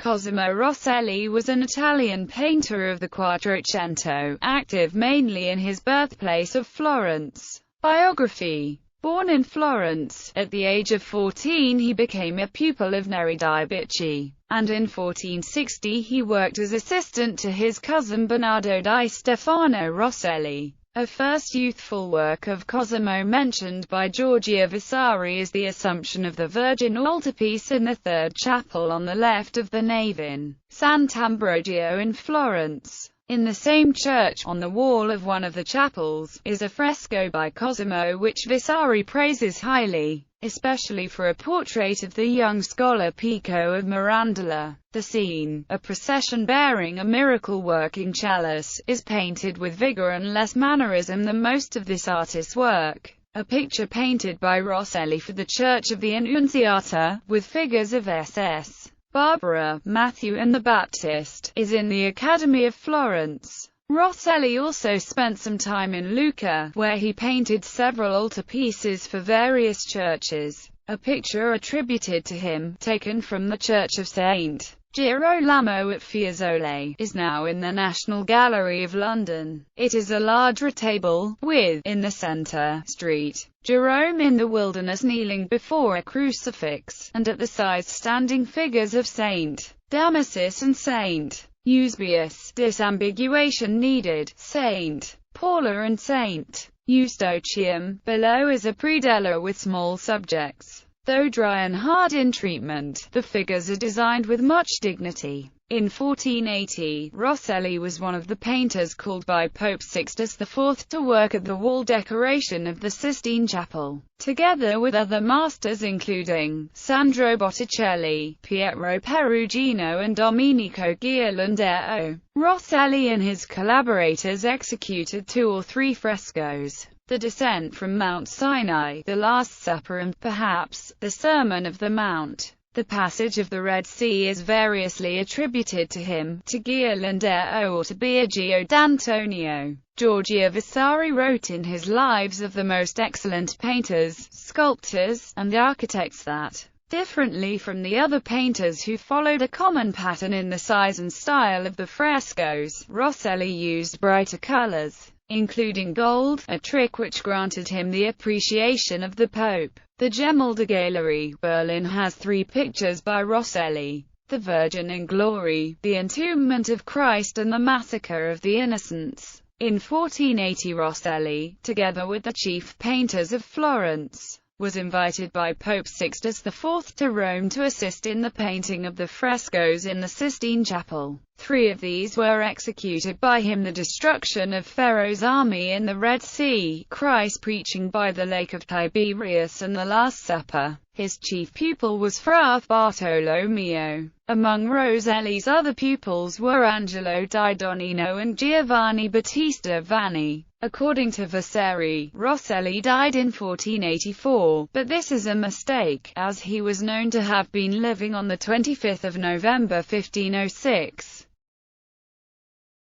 Cosimo Rosselli was an Italian painter of the Quattrocento, active mainly in his birthplace of Florence. Biography. Born in Florence, at the age of 14 he became a pupil of Neri di Bicci, and in 1460 he worked as assistant to his cousin Bernardo di Stefano Rosselli. A first youthful work of Cosimo mentioned by Giorgio Vasari is the Assumption of the Virgin altarpiece in the third chapel on the left of the nave in Sant'Ambrogio in Florence. In the same church, on the wall of one of the chapels, is a fresco by Cosimo which Vasari praises highly, especially for a portrait of the young scholar Pico of Mirandola. The scene, a procession bearing a miracle-working chalice, is painted with vigor and less mannerism than most of this artist's work. A picture painted by Rosselli for the Church of the Annunziata, with figures of SS. Barbara, Matthew and the Baptist, is in the Academy of Florence. Rosselli also spent some time in Lucca, where he painted several altarpieces for various churches. A picture attributed to him, taken from the Church of St. Girolamo at Fiesole, is now in the National Gallery of London. It is a large retable, with, in the centre, St. Jerome in the wilderness kneeling before a crucifix, and at the sides standing figures of St. Damasus and St. Eusebius. Disambiguation needed. St. Paula and St. Eustochium. Below is a predella with small subjects. Though dry and hard in treatment, the figures are designed with much dignity. In 1480, Rosselli was one of the painters called by Pope Sixtus IV to work at the wall decoration of the Sistine Chapel, together with other masters including Sandro Botticelli, Pietro Perugino and Domenico Ghirlandaio. Rosselli and his collaborators executed 2 or 3 frescoes: The Descent from Mount Sinai, The Last Supper and, perhaps, The Sermon of the Mount. The Passage of the Red Sea is variously attributed to him, to Ghirlandaio or to Biagio d'Antonio. Giorgio Vasari wrote in his Lives of the most excellent painters, sculptors, and architects that, differently from the other painters who followed a common pattern in the size and style of the frescoes, Rosselli used brighter colors, including gold, a trick which granted him the appreciation of the Pope. The Gemäldegalerie, Berlin has 3 pictures by Rosselli: The Virgin in Glory, The Entombment of Christ and The Massacre of the Innocents. In 1480 Rosselli, together with the chief painters of Florence, was invited by Pope Sixtus IV to Rome to assist in the painting of the frescoes in the Sistine Chapel. 3 of these were executed by him: The Destruction of Pharaoh's Army in the Red Sea, Christ Preaching by the Lake of Tiberias and The Last Supper. His chief pupil was Fra Bartolomeo. Among Rosselli's other pupils were Angelo di Donnino and Giovanni Battista Vanni. According to Vasari, Rosselli died in 1484, but this is a mistake, as he was known to have been living on the 25th of November 1506.